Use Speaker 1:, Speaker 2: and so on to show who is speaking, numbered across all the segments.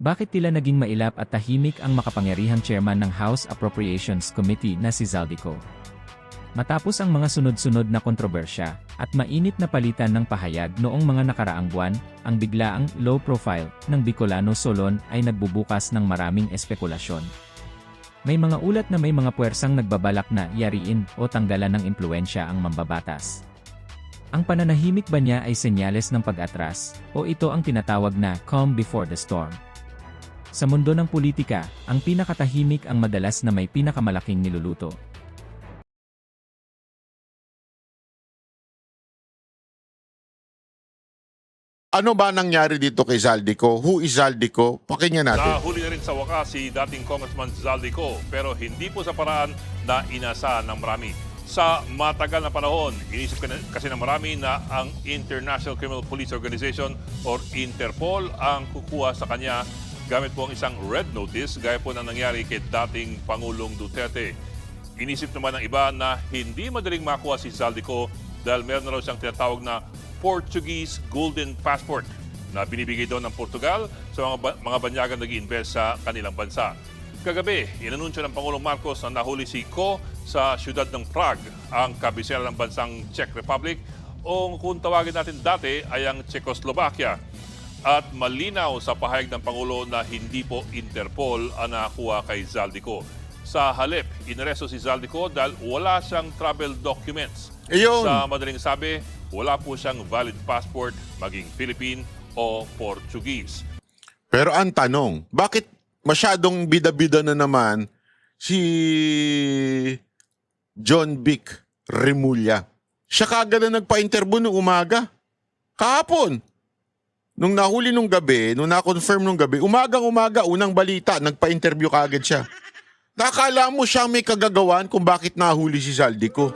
Speaker 1: Bakit tila naging mailap at tahimik ang makapangyarihang chairman ng House Appropriations Committee na si Zaldico? Matapos ang mga sunod-sunod na kontrobersya at mainit na palitan ng pahayag noong mga nakaraang buwan, ang biglaang low profile ng Bicolano Solon ay nagbubukas ng maraming espekulasyon. May mga ulat na may mga puwersang nagbabalak na yariin o tanggalan ng impluensya ang mambabatas. Ang pananahimik ba niya ay senyales ng pag-atras, o ito ang tinatawag na calm before the storm? Sa mundo ng politika, ang pinakatahimik ang madalas na may pinakamalaking niluluto.
Speaker 2: Ano ba nangyari dito kay Zaldico? Who is Zaldico? Pakinggan natin.
Speaker 3: Nahuli na rin sa wakas si dating Congressman Zaldico pero hindi po sa paraan na inaasahan ng marami. Sa matagal na panahon, inisip kasi ng marami na ang International Criminal Police Organization or Interpol ang kukuha sa kanya gamit po ang isang red notice gaya po na nangyari kay dating Pangulong Duterte. Inisip naman ng iba na hindi madaling makuha si Zaldico dahil meron na raw siyang tinatawag na Portuguese Golden Passport na binibigay daw ng Portugal sa mga banyagang nag-iinvest sa kanilang bansa. Kagabi, inanunsyo ng Pangulong Marcos na nahuli si Ko sa siyudad ng Prague, ang kabisera ng bansang Czech Republic o kung tawagin natin dati ay ang Czechoslovakia. At malinaw sa pahayag ng Pangulo na hindi po Interpol ang nakakuha kay Zaldico. Sa halip, inaresto si Zaldico dahil wala siyang travel documents.
Speaker 2: Ayun.
Speaker 3: Sa madaling sabi, wala po siyang valid passport, maging Philippine o Portuguese.
Speaker 2: Pero ang tanong, bakit masyadong bida-bida na naman si John Vic Remulla? Siya kagad na nagpa-interview nung umaga. Kahapon. Nung nahuli nung gabi, nung na-confirm nung gabi, umagang-umaga, unang balita, nagpa-interview kagad siya. Nakakala mo siya may kagagawan kung bakit nahuli si Zaldico.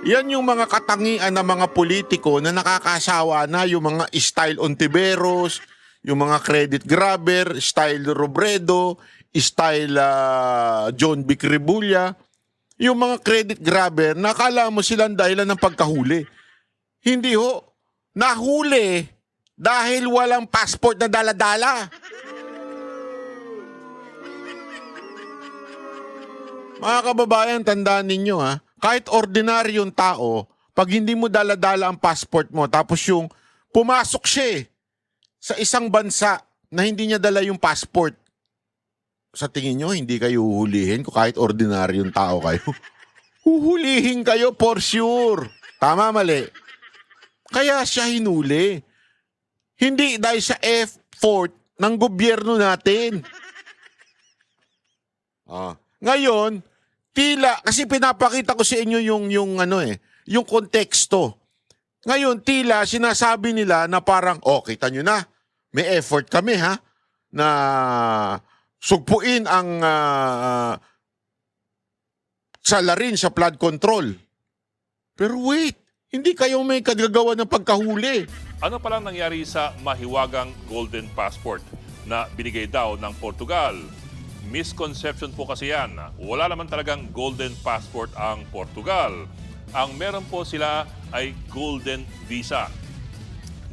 Speaker 2: Yan yung mga katangian ng mga politiko na nakakasawa na, yung mga style Ontiveros, yung mga credit grabber, style Robredo, style John Vic Remulla. Yung mga credit grabber, nakala mo silang dahilan ng pagkahuli. Hindi ho. Nahuli dahil walang passport na dala-dala. Mga kababayan, tandaan ninyo ha, kahit ordinaryong tao, pag hindi mo dala-dala ang passport mo, tapos yung pumasok siya sa isang bansa na hindi niya dala yung passport, sa tingin nyo, hindi kayo huhulihin kung kahit ordinaryong tao kayo? Huhulihin kayo for sure. Tama, mali? Kaya siya hinuli. Hindi dahil sa effort ng gobyerno natin. Ngayon, tila, kasi pinapakita ko sa inyo yung konteksto. Ngayon, tila, sinasabi nila na parang, kita nyo na, may effort kami ha, na sugpuin ang salarin sa flood control. Pero wait, hindi kayo may kagagawa ng pagkahuli.
Speaker 3: Ano palang nangyari sa mahiwagang Golden Passport na binigay daw ng Portugal? Misconception po kasi yan. Wala naman talagang Golden Passport ang Portugal. Ang meron po sila ay Golden Visa.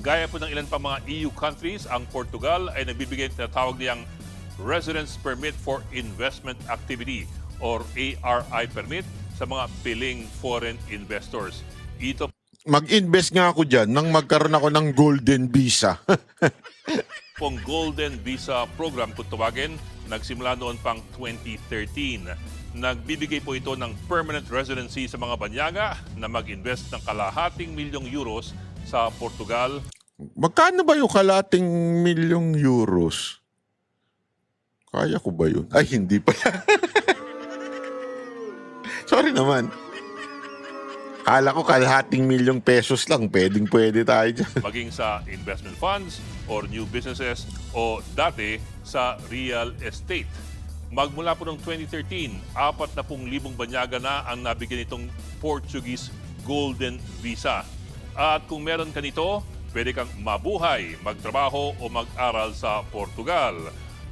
Speaker 3: Gaya po ng ilan pa mga EU countries, ang Portugal ay nagbibigay ng tinatawag niyang Residence Permit for Investment Activity or ARI permit sa mga piling foreign investors. Ito
Speaker 2: Mag-invest nga ako dyan nang magkaroon ako ng Golden Visa.
Speaker 3: pong Golden Visa Program kung tawagin, nagsimula noon pang 2013. Nagbibigay po ito ng permanent residency sa mga banyaga na mag-invest ng kalahating milyong euros sa Portugal.
Speaker 2: Magkano ba yung kalating milyong euros? Kaya ko ba yun? Ay, hindi pa. Sorry naman. Kala ko kalahating milyong pesos lang. Pwede tayo dyan.
Speaker 3: Maging sa investment funds or new businesses o dati sa real estate. Magmula po noong 2013, 40,000 banyaga na ang nabigyan itong Portuguese Golden Visa. At kung meron ka nito, pwede kang mabuhay, magtrabaho o mag-aral sa Portugal.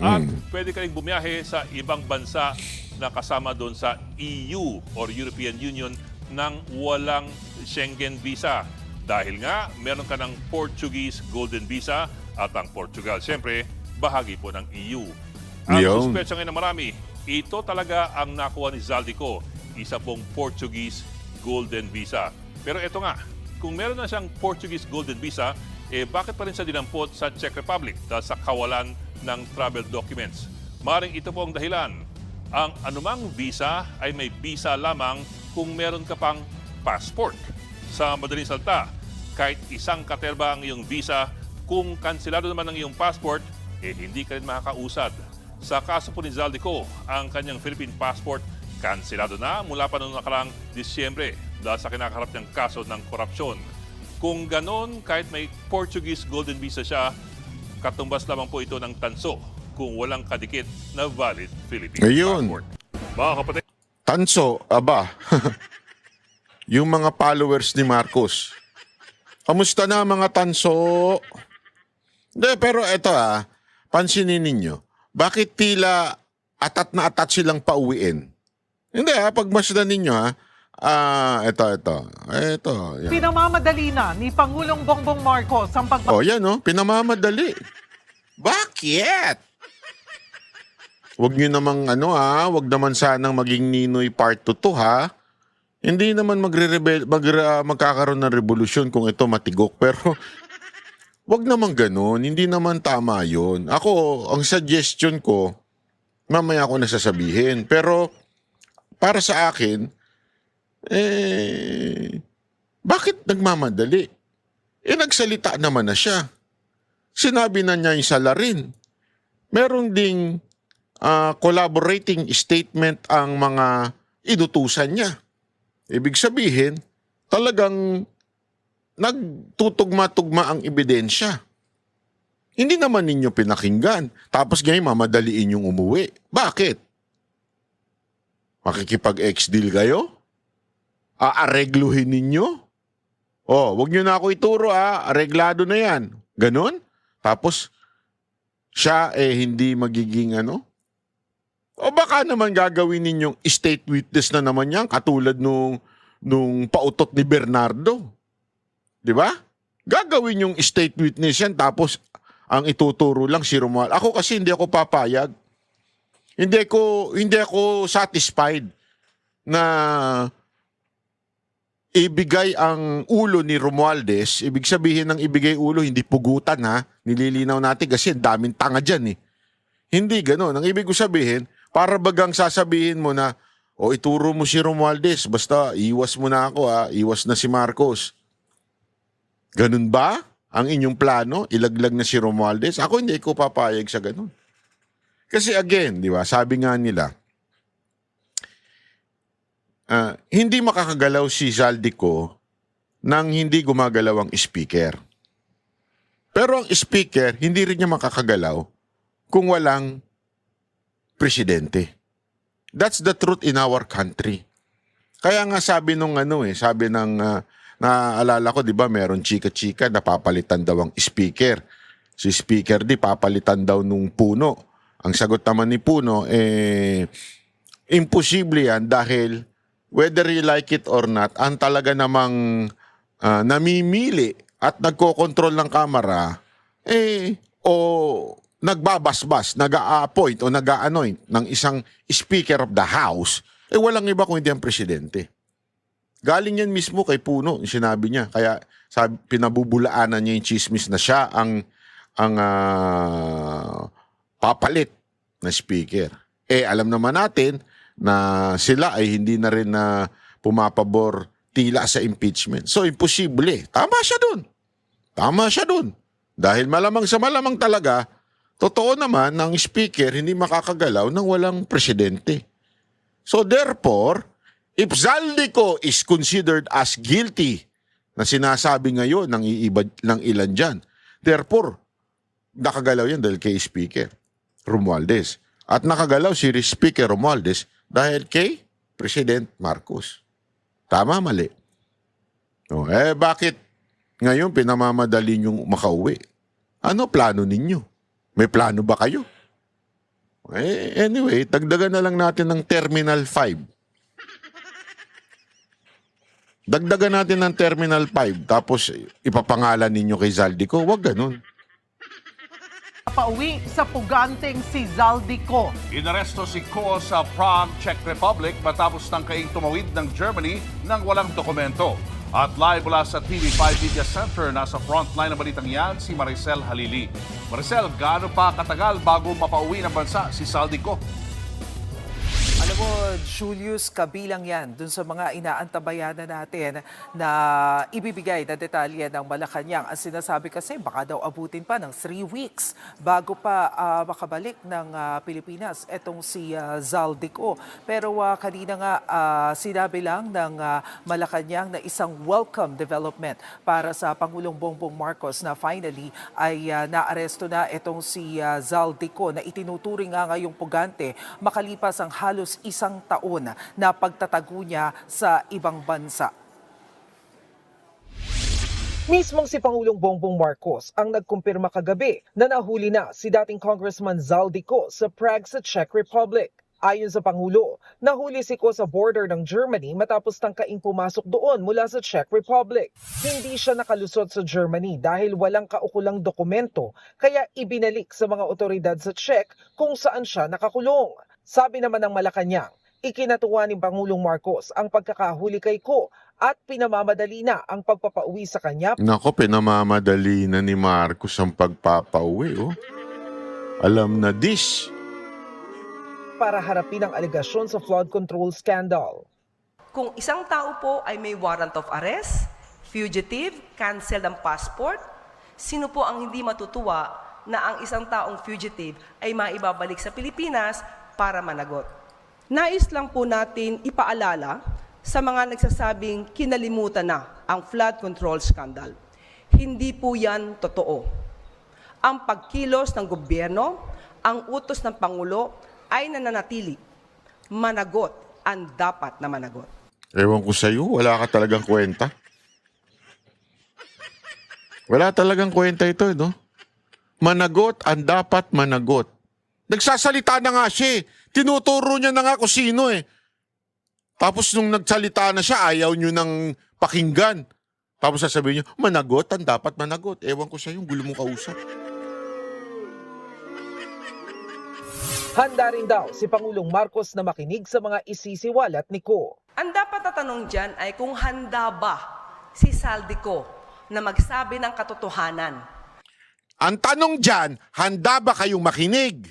Speaker 3: At pwede ka rin bumiyahe sa ibang bansa na kasama doon sa EU or European Union ng walang Schengen visa. Dahil nga, meron ka ng Portuguese Golden Visa at ang Portugal. Siyempre, bahagi po ng EU. Ang
Speaker 2: Yun.
Speaker 3: suspecha ngayon ng marami, ito talaga ang nakuha ni Zaldico, isa pong Portuguese Golden Visa. Pero ito nga, kung meron na siyang Portuguese Golden Visa, bakit pa rin siya dinampot sa Czech Republic dahil sa kawalan ng travel documents? Maring ito po ang dahilan. Ang anumang visa ay may visa lamang kung meron ka pang passport. Sa madaling salita, kahit isang katerba ang iyong visa, kung kansilado naman ang iyong passport, hindi ka rin makakausad. Sa kaso po ni Zaldico, ang kanyang Philippine passport kansilado na mula pa noong nakarang Disyembre dahil sa kinakaharap niyang kaso ng korupsyon. Kung ganon, kahit may Portuguese Golden Visa siya, katumbas lamang po ito ng tanso kung walang kadikit na valid Philippine
Speaker 2: Ayun.
Speaker 3: passport. Mga kapatid,
Speaker 2: Tanso, aba. Yung mga followers ni Marcos. Kamusta na mga tanso? Hindi, pero ito pansinin ninyo. Bakit tila atat na atat silang pauwiin? Hindi pagmasdan ninyo ito. Yan.
Speaker 4: Pinamamadali na ni Pangulong Bongbong Marcos ang
Speaker 2: Yan pinamamadali. Bakit? Huwag nyo namang wag naman sanang maging Ninoy part 2 to Hindi naman magkakaroon ng revolusyon kung ito matigok. Pero wag naman ganun. Hindi naman tama yun. Ako, ang suggestion ko, mamaya ko nasasabihin. Pero para sa akin, bakit nagmamadali? Nagsalita naman na siya. Sinabi na niya yung salarin. Meron ding collaborating statement ang mga inutusan niya. Ibig sabihin, talagang nagtutugma-tugma ang ebidensya. Hindi naman ninyo pinakinggan. Tapos ngayon mamadaliin yung umuwi. Bakit? Makikipag-ex-deal kayo? Aaregluhin ninyo? Wag nyo na ako ituro areglado na yan. Ganon? Tapos, siya hindi magiging O baka naman gagawin ninyong state witness na naman yan, katulad nung pautot ni Bernardo. Di ba? Gagawin yung state witness yan, tapos ang ituturo lang si Romuald. Ako kasi hindi ako papayag. Hindi ako satisfied na ibigay ang ulo ni Romualdez. Ibig sabihin ng ibigay ulo, hindi pugutan Nililinaw natin kasi daming tanga dyan Hindi gano'n. Ang ibig ko sabihin, para bagang sasabihin mo na, ituro mo si Romualdez, basta iwas mo na ako iwas na si Marcos. Ganun ba ang inyong plano? Ilaglag na si Romualdez? Ako hindi ko papayag sa ganun. Kasi again, di ba, sabi nga nila, hindi makakagalaw si Zaldico nang hindi gumagalaw ang speaker. Pero ang speaker, hindi rin niya makakagalaw kung walang presidente. That's the truth in our country. Kaya nga sabi nung sabi ng naalala ko, 'di ba, meron chika-chika na papalitan daw ang speaker. Si speaker papalitan daw nung Puno. Ang sagot naman ni Puno imposible yan dahil whether you like it or not, ang talaga namang namimili at nagko-control ng kamera nagbabasbas, nag-a-appoint o nag-a-anoint ng isang Speaker of the House, walang iba kung hindi ang presidente. Galing yan mismo kay Puno, yung sinabi niya. Kaya pinabubulaanan niya yung chismis na siya ang papalit na speaker. Alam naman natin na sila ay hindi na rin pumapabor tila sa impeachment. So, imposible. Tama siya dun. Dahil malamang sa malamang talaga, totoo naman ng speaker hindi makakagalaw nang walang presidente. So therefore, if Zaldico is considered as guilty na sinasabi ngayon ng ilan dyan, therefore, nakagalaw yan dahil kay Speaker Romualdez. At nakagalaw si Speaker Romualdez dahil kay President Marcos. Tama, mali? Bakit ngayon pinamamadali niyong makauwi? Ano plano ninyo? May plano ba kayo? Anyway, dagdagan na lang natin ng Terminal 5. Dagdagan natin ng Terminal 5 tapos ipapangalan ninyo kay Zaldico. Huwag ganun.
Speaker 4: Pauwi sa puganteng si Zaldico.
Speaker 5: Inaresto si Ko sa Prague, Czech Republic matapos tangkaing tumawid ng Germany nang walang dokumento. At live mula sa TV5 Media Center, nasa frontline ng balitang yan si Maricel Halili. Maricel, gaano pa katagal bago mapauwi ng bansa si Zaldico?
Speaker 6: Alam mo, Julius, kabilang yan dun sa mga inaantabayan na natin na ibibigay na detalye ng Malacanang. Ang sinasabi kasi baka daw abutin pa ng 3 weeks bago pa makabalik ng Pilipinas etong si Zaldico. Pero kanina nga sinabi lang ng Malacanang na isang welcome development para sa Pangulong Bongbong Marcos na finally ay naaresto na etong si Zaldico na itinuturing nga ngayong pugante makalipas ang halos isang taon na pagtatago niya sa ibang bansa.
Speaker 7: Mismong si Pangulong Bongbong Marcos ang nagkumpirma kagabi na nahuli na si dating Congressman Zaldico sa Prague sa Czech Republic. Ayon sa Pangulo, nahuli si Ko sa border ng Germany matapos tangkaing pumasok doon mula sa Czech Republic. Hindi siya nakalusot sa Germany dahil walang kaukulang dokumento, kaya ibinalik sa mga otoridad sa Czech kung saan siya nakakulong. Sabi naman ng Malacanang, ikinatuwa ni Pangulong Marcos ang pagkakahuli kay Ko at pinamamadali na ang pagpapauwi sa kanya.
Speaker 2: Nako, pinamamadali na ni Marcos ang pagpapauwi. Oh. Alam na this.
Speaker 7: Para harapin ang alegasyon sa flood control scandal.
Speaker 8: Kung isang tao po ay may warrant of arrest, fugitive, cancel ang passport, sino po ang hindi matutuwa na ang isang taong fugitive ay maibabalik sa Pilipinas para managot? Nais lang po natin ipaalala sa mga nagsasabing kinalimutan na ang flood control scandal. Hindi po yan totoo. Ang pagkilos ng gobyerno, ang utos ng Pangulo ay nananatili. Managot ang dapat na managot.
Speaker 2: Ewan ko sa'yo, wala ka talagang kwenta. Wala talagang kwenta ito, no? Managot ang dapat managot. Nagsasalita na nga siya eh. Tinuturo niya na nga kung sino eh. Tapos nung nagsalita na siya, ayaw niyo nang pakinggan. Tapos sasabihin niyo, managot ang dapat managot. Ewan ko sa'yo, gulo mong kausap.
Speaker 7: Handa rin daw si Pangulong Marcos na makinig sa mga isisiwalat ni Ko.
Speaker 8: Ang dapat na tanong dyan ay kung handa ba si Zaldico na magsabi ng katotohanan.
Speaker 2: Ang tanong dyan, handa ba kayong makinig?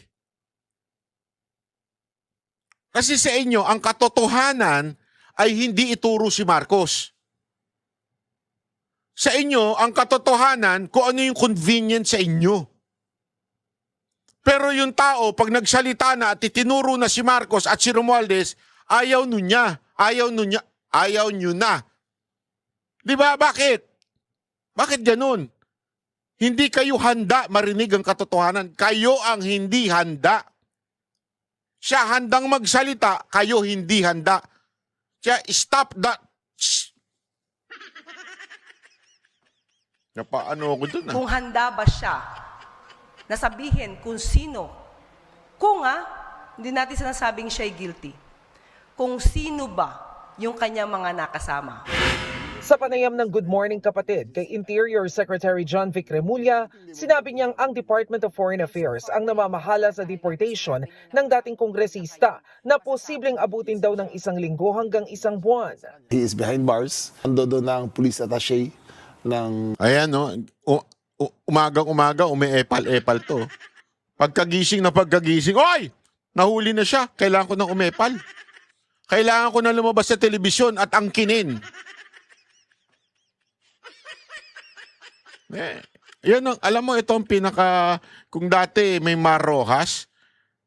Speaker 2: Kasi sa inyo, ang katotohanan ay hindi ituro si Marcos. Sa inyo, ang katotohanan kung ano yung convenient sa inyo. Pero yung tao, pag nagsalita na at itinuro na si Marcos at si Romualdez, ayaw nun niya. Ayaw nyo na. Di ba? Bakit? Bakit ganun? Hindi kayo handa marinig ang katotohanan. Kayo ang hindi handa. Siya handang magsalita, kayo hindi handa. Siya, stop that. Napaano ako dun ah.
Speaker 8: Kung handa ba siya na sabihin kung sino, kung hindi natin sinasabing siya'y guilty, kung sino ba yung kanyang mga nakasama.
Speaker 7: Sa panayam ng Good Morning Kapatid kay Interior Secretary John Vic Remulla, sinabi niyang ang Department of Foreign Affairs ang namamahala sa deportation ng dating kongresista na posibleng abutin daw ng 1 linggo hanggang 1 buwan.
Speaker 9: He is behind bars. Ando doon ng police attaché ng...
Speaker 2: Ayan no, umagang-umaga, ume-epal-epal to. Pagkagising, oy! Nahuli na siya, kailangan ko ng umepal. Kailangan ko na lumabas sa telebisyon at angkinin. Yan ang, alam mo, ito ang pinaka, kung dati may Marrojas,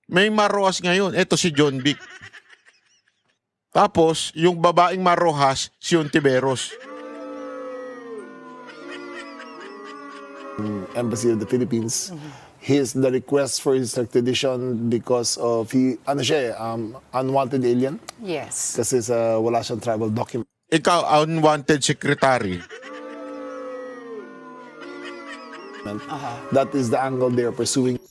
Speaker 2: may Marrojas ngayon. Ito si John Vic. Tapos, yung babaeng Marrojas, si Ontiveros.
Speaker 9: Embassy of the Philippines. The request for his extradition because of unwanted alien.
Speaker 6: Yes.
Speaker 9: Kasi wala siyang travel document.
Speaker 2: Ikaw, unwanted secretary.
Speaker 9: That is the angle they are pursuing.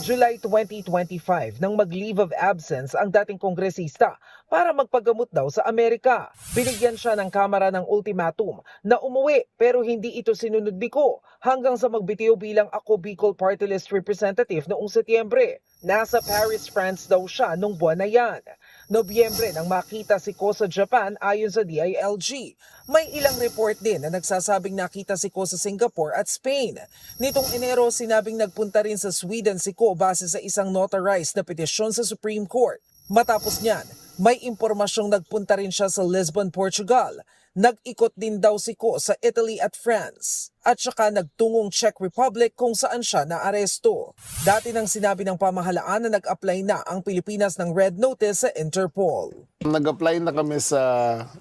Speaker 7: July 2025 nang mag-leave of absence ang dating kongresista para magpagamot daw sa Amerika. Binigyan siya ng Kamara ng ultimatum na umuwi pero hindi ito sinunod biko hanggang sa magbitiw bilang Ako Bicol Party List representative noong Setyembre. Nasa Paris, France daw siya nung buwan na yan. Nobyembre nang makita si Ko sa Japan ayon sa DILG. May ilang report din na nagsasabing nakita si Ko sa Singapore at Spain. Nitong Enero, sinabing nagpunta rin sa Sweden si Ko base sa isang notarized na petisyon sa Supreme Court. Matapos niyan, may impormasyong nagpunta rin siya sa Lisbon, Portugal. Nag-ikot din daw si Ko sa Italy at France. At saka nagtungong Czech Republic kung saan siya naaresto. Dati nang sinabi ng pamahalaan na nag-apply na ang Pilipinas ng Red Notice sa Interpol.
Speaker 9: Nag-apply na kami sa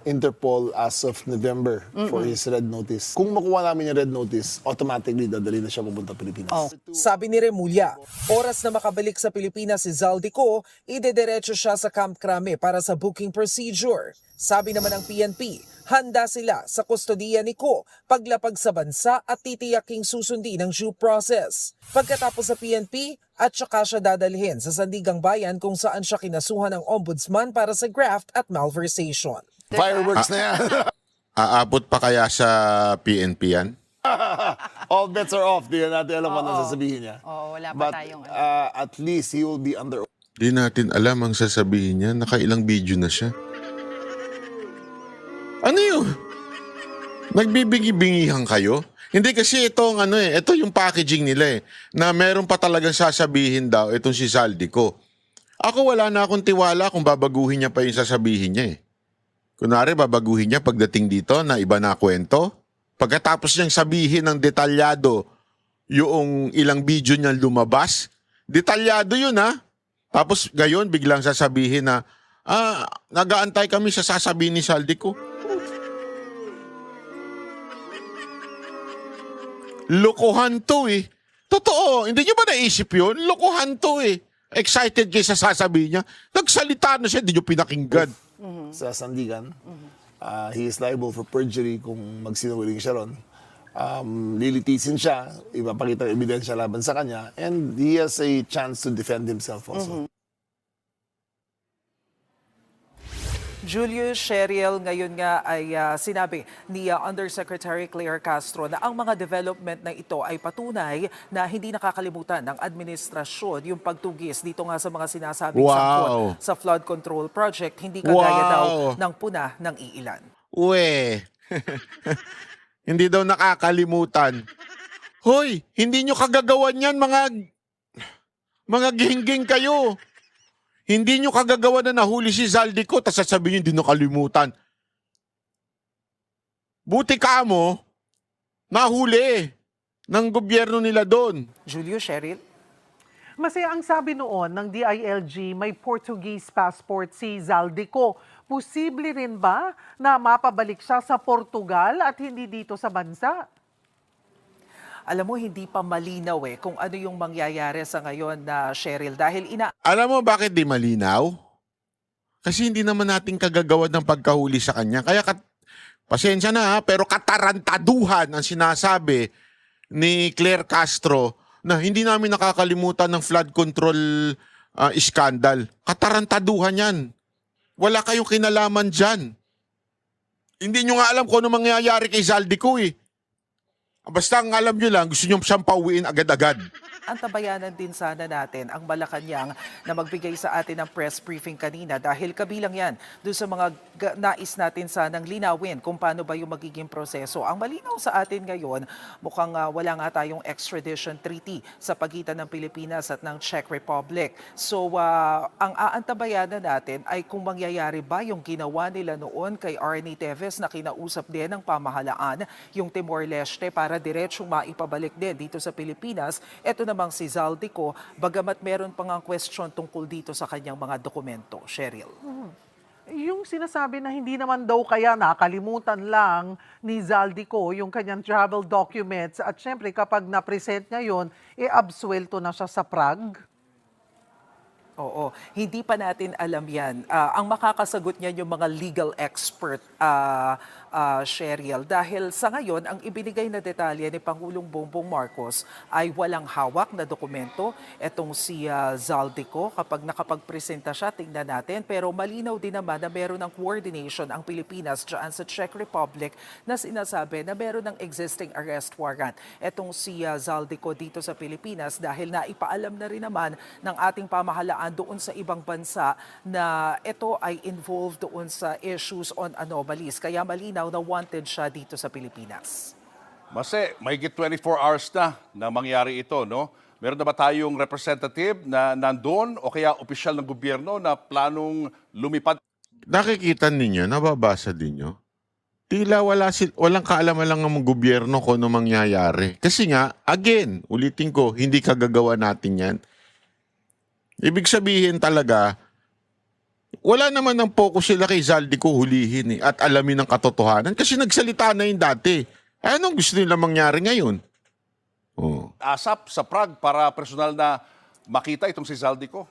Speaker 9: Interpol as of November for his Red Notice. Kung makuha namin yung Red Notice, automatically dadali na siya pupunta Pilipinas.
Speaker 7: Sabi ni Remulla, oras na makabalik sa Pilipinas si Zaldico, idediretso siya sa Camp Crame para sa booking procedure. Sabi naman ng PNP, handa sila sa kustodiya ni Ko paglapag sa bansa at titiyaking susundin ang due process. Pagkatapos sa PNP, at saka siya dadalhin sa Sandigang Bayan kung saan siya kinasuhan ng ombudsman para sa graft at malversation.
Speaker 9: Fireworks na yan.
Speaker 2: Aabot pa kaya sa PNP yan?
Speaker 9: All bets are off. Di na natin alam kung ano sasabihin niya.
Speaker 10: Oo, wala pa
Speaker 9: But
Speaker 10: tayong
Speaker 9: at least he will be under.
Speaker 2: Di natin alam ang sasabihin niya. Nakailang video na siya. Ano yun? Nagbibingi-bingihan kayo? Hindi kasi ito yung packaging nila na meron pa talagang sasabihin daw itong si Zaldico. Ako wala na akong tiwala kung babaguhin niya pa yung sasabihin niya Kunwari, babaguhin niya pagdating dito na iba na kwento. Pagkatapos niyang sabihin ng detalyado yung ilang video niya lumabas, detalyado yun Tapos gayon biglang sasabihin na, nag-aantay kami sa sasabihin ni Zaldico. Lokohan to Totoo, hindi niyo ba naisip yun? Lokohan to Excited kayo sa sasabihin niya. Nagsalita na siya, hindi niyo pinakinggan.
Speaker 9: Sa Sandigan, he is liable for perjury kung magsinungaling siya ron. Lilitisin siya, ipapakita ang ebidensya laban sa kanya, and he has a chance to defend himself also.
Speaker 6: Julius Sheriel ngayon nga ay sinabi ni Undersecretary Claire Castro na ang mga development na ito ay patunay na hindi nakakalimutan ng administrasyon yung pagtugis dito nga sa mga sinasabing sangkot sa flood control project, hindi kagaya daw ng puna ng iilan.
Speaker 2: Hindi daw nakakalimutan. Hoy, hindi nyo kagagawan yan mga gingging kayo. Hindi nyo kagagawa na nahuli si Zaldico, tapos sasabihin nyo, hindi nyo kalimutan. Buti ka mo, nahuli ng gobyerno nila doon.
Speaker 6: Julius Sheriel?
Speaker 4: Masaya ang sabi noon ng DILG, may Portuguese passport si Zaldico. Posible rin ba na mapabalik siya sa Portugal at hindi dito sa bansa?
Speaker 6: Alam mo, hindi pa malinaw kung ano yung mangyayari sa ngayon na Cheryl dahil
Speaker 2: Alam mo bakit di malinaw? Kasi hindi naman natin kagagawa ng pagkahuli sa kanya. Kaya pasensya na pero katarantaduhan ang sinasabi ni Claire Castro na hindi namin nakakalimutan ng flood control scandal. Katarantaduhan yan. Wala kayong kinalaman dyan. Hindi nyo nga alam kung ano mangyayari kay Zaldico Basta ang alam nyo lang, gusto nyo siyang pauwiin agad-agad.
Speaker 6: Antabayanan din sana natin ang Malacanang na magbigay sa atin ng press briefing kanina dahil kabilang yan doon sa mga nais natin sanang linawin kung paano ba yung magiging proseso. Ang malinaw sa atin ngayon, mukhang wala nga tayong extradition treaty sa pagitan ng Pilipinas at ng Czech Republic. So ang aantabayanan natin ay kung mangyayari ba yung ginawa nila noon kay Arnie Teves na kinausap din ng pamahalaan yung Timor-Leste para diretsong maipabalik din dito sa Pilipinas. Ito namang si Zaldico, bagamat meron pang ang question tungkol dito sa kanyang mga dokumento. Cheryl.
Speaker 4: Yung sinasabi na hindi naman daw kaya nakalimutan lang ni Zaldico yung kanyang travel documents at syempre kapag na-present niya yun, absuelto na siya sa Prague.
Speaker 6: Oo, hindi pa natin alam yan. Ang makakasagot niyan yung mga legal expert Sheriel. Dahil sa ngayon, ang ibinigay na detalye ni Pangulong Bongbong Marcos ay walang hawak na dokumento. Etong si Zaldico, kapag nakapagpresenta siya, tingnan natin. Pero malinaw din naman na meron ng coordination ang Pilipinas dyan sa Czech Republic na sinasabi na meron ng existing arrest warrant. Etong si Zaldico dito sa Pilipinas dahil naipaalam na rin naman ng ating pamahalaan doon sa ibang bansa na ito ay involved doon sa issues on anomalies. Kaya malinaw na wanted siya dito sa Pilipinas.
Speaker 5: Mase, mahigit 24 hours na mangyari ito, no? Meron na ba tayong representative na nandun o kaya opisyal ng gobyerno na planong lumipad?
Speaker 2: Nakikita ninyo, nababasa din nyo, tila walang kaalaman lang ng gobyerno kung ano mangyayari. Kasi nga, again, ulitin ko, hindi kagagawa natin yan. Ibig sabihin talaga, wala naman ng focus sila kay Zaldico hulihin at alamin ang katotohanan kasi nagsalita na yun dati. Anong gusto nila mangyari ngayon? Oh.
Speaker 5: Asap sa Prague para personal na makita itong si Zaldico?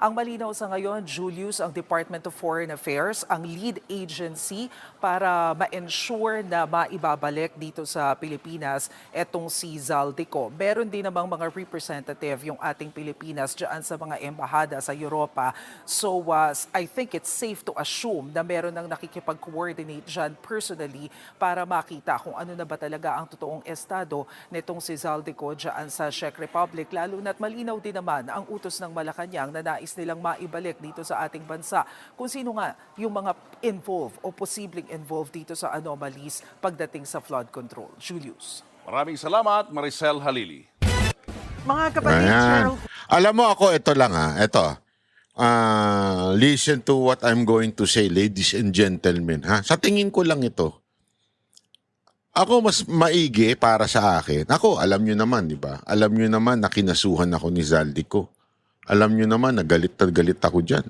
Speaker 6: Ang malinaw sa ngayon, Julius, ang Department of Foreign Affairs, ang lead agency para ma-ensure na maibabalik dito sa Pilipinas etong si Zaldico. Meron din namang mga representative yung ating Pilipinas dyan sa mga embahada sa Europa. So I think it's safe to assume na meron nang nakikipag-coordinate dyan personally para makita kung ano na ba talaga ang totoong estado nitong si Zaldico dyan sa Czech Republic. Lalo na't malinaw din naman ang utos ng Malacanang na nais nilang maibalik dito sa ating bansa kung sino nga yung mga involved o posibleng involved dito sa anomalies pagdating sa flood control. Julius.
Speaker 5: Maraming salamat, Maricel Halili.
Speaker 4: Mga kapatid,
Speaker 2: Ayan.
Speaker 4: Cheryl,
Speaker 2: Alam mo ako, ito lang ito. Listen to what I'm going to say, ladies and gentlemen. Sa tingin ko lang ito. Ako mas maigi para sa akin. Ako, alam nyo naman, di ba? Alam nyo naman na kinasuhan ako ni Zaldico. Alam nyo naman na galit ako dyan.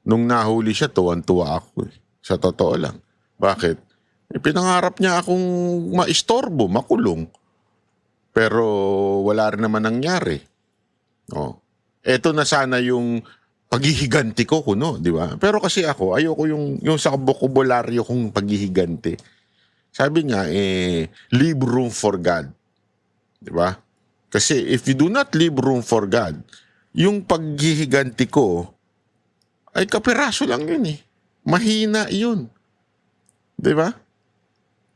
Speaker 2: Nung nahuli siya, tuwan-tuwa ako. Sa totoo lang. Bakit? Pinangarap niya akong maistorbo, makulong. Pero wala rin naman nangyari. Eto na sana yung paghihiganti ko kuno, di ba? Pero kasi ako, ayoko yung sa bokabularyo kong paghihiganti. Sabi nga, leave room for God. Di ba? Kasi if you do not leave room for God, yung paghihiganti ko, ay kapiraso lang yun Mahina yun. Di ba?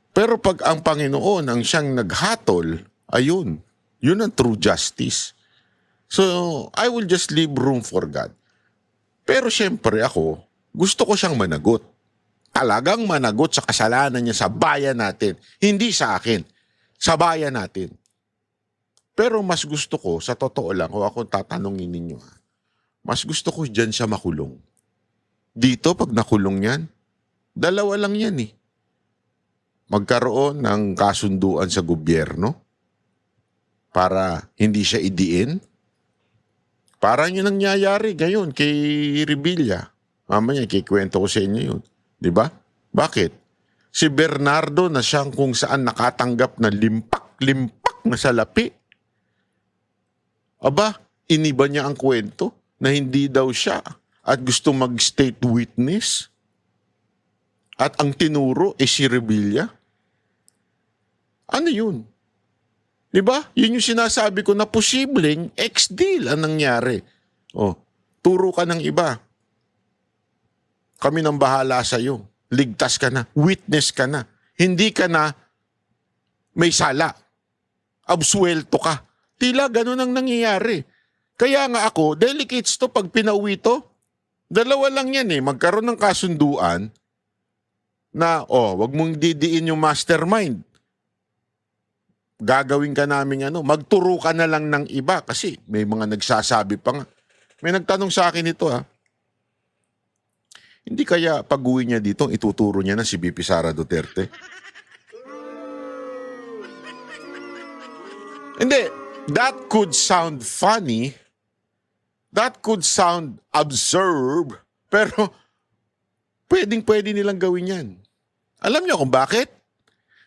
Speaker 2: Pero pag ang Panginoon ang siyang naghatol, ayun. Yun ang true justice. So, I will just leave room for God. Pero syempre ako, gusto ko siyang managot. Talagang managot sa kasalanan niya sa bayan natin. Hindi sa akin. Sa bayan natin. Pero mas gusto ko, sa totoo lang, kung ako tatanungin ninyo, mas gusto ko dyan siya makulong. Dito, pag nakulong yan, dalawa lang yan Magkaroon ng kasunduan sa gobyerno para hindi siya idiin. Parang yun nangyayari ngayon kay Revilla. Mamaya, kikwento ko sa inyo yun. Diba? Bakit? Si Bernardo na siyang kung saan nakatanggap na limpak na salapi. Aba, iniba niya ang kwento na hindi daw siya at gusto mag-state witness. At ang tinuro si Revilla. Ano yun? Diba? Yun yung sinasabi ko na posibleng ex-deal ang nangyari. Turo ka ng iba. Kami nang bahala sa'yo. Ligtas ka na. Witness ka na. Hindi ka na may sala. Absuelto ka. Tila ganun ang nangyayari. Kaya nga ako, delicates to pag pinauwi to. Dalawa lang yan Magkaroon ng kasunduan na, wag mong didiin yung mastermind. Gagawin ka namin magturo ka na lang ng iba kasi may mga nagsasabi pa nga. May nagtanong sa akin ito Hindi kaya pag-uwi niya dito, ituturo niya na si BP Sara Duterte? Hindi. That could sound funny. That could sound absurd. Pero, pwedeng-pwede nilang gawin yan. Alam niyo kung bakit?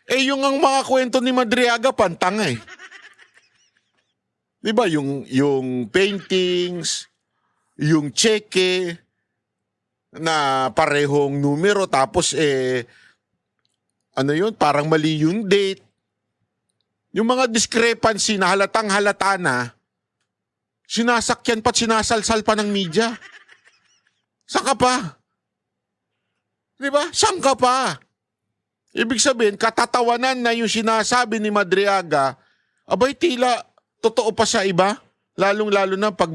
Speaker 2: Yung ang mga kwento ni Madriaga, pantanga Diba? Yung paintings, yung cheque, na parehong numero, tapos ano yun, parang mali yung date. Yung mga discrepancy na halatang halata na, sinasakyan pa't sinasalsal pa ng media. Saan ka pa? Di ba? Saan ka pa? Ibig sabihin, katatawanan na yung sinasabi ni Madriaga, abay tila, totoo pa sa iba. Lalong-lalo na pag